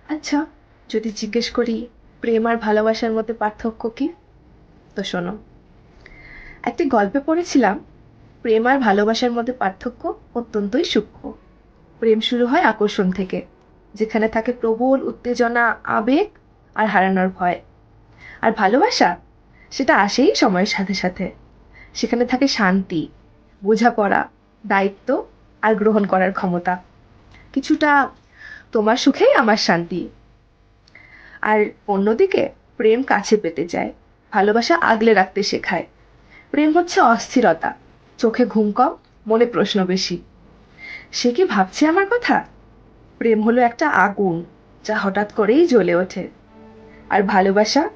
আচ্ছা, যদি জিজ্ঞেস করি প্রেম আর ভালোবাসার মধ্যে পার্থক্য কি, তো শোনো। একটি গল্পে পড়েছিলাম প্রেম আর ভালোবাসার মধ্যে পার্থক্য অত্যন্তই সূক্ষ্ম। প্রেম শুরু হয় আকর্ষণ থেকে, যেখানে থাকে প্রবল উত্তেজনা, আবেগ আর হারানোর ভয়। আর ভালোবাসা, সেটা আসেই সময়ের সাথে সাথে। সেখানে থাকে শান্তি, বোঝাপড়া, দায়িত্ব আর গ্রহণ করার ক্ষমতা। কিছুটা তোমার সুখেই আমার শান্তি। আর অন্যদিকে প্রেম কাছে পেতে চায়, ভালোবাসা আগলে রাখতে শেখায়। প্রেম হচ্ছে অস্থিরতা, চোখে ঘুম কম, মনে প্রশ্ন বেশি। সে কি ভাবছে আমার কথা? প্রেম হলো একটা আগুন, যা হঠাৎ করেই জ্বলে ওঠে। আর ভালোবাসা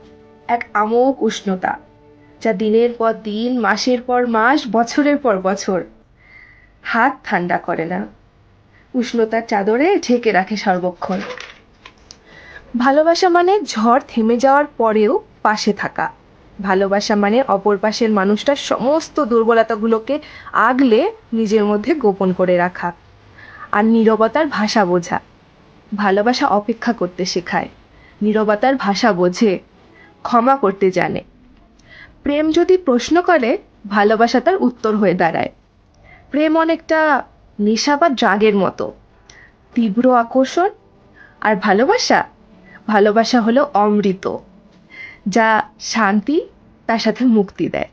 এক আমোঘ উষ্ণতা, যা দিনের পর দিন, মাসের পর মাস, বছরের পর বছর হাত ঠান্ডা করে না, উষ্ণতার চাদরে ঢেকে রাখে সর্বক্ষণ। ভালোবাসা মানে ঝড় থেমে যাওয়ার পরেও পাশে থাকা। ভালোবাসা মানে অপর পাশের মানুষটার সমস্ত দুর্বলতাগুলোকে আগলে নিজের মধ্যে গোপন করে রাখা। আর নীরবতার ভাষা বোঝা। ভালোবাসা অপেক্ষা করতে শেখায়, নীরবতার ভাষা বোঝে, ক্ষমা করতে জানে। প্রেম যদি প্রশ্ন করে, ভালোবাসা তার উত্তর হয়ে দাঁড়ায়। প্রেম অনেকটা নেশা বা ড্রাগের মতো, তীব্র আকর্ষণ। আর ভালোবাসা, ভালোবাসা হলো অমৃত, যা শান্তি, তার সাথে মুক্তি দেয়।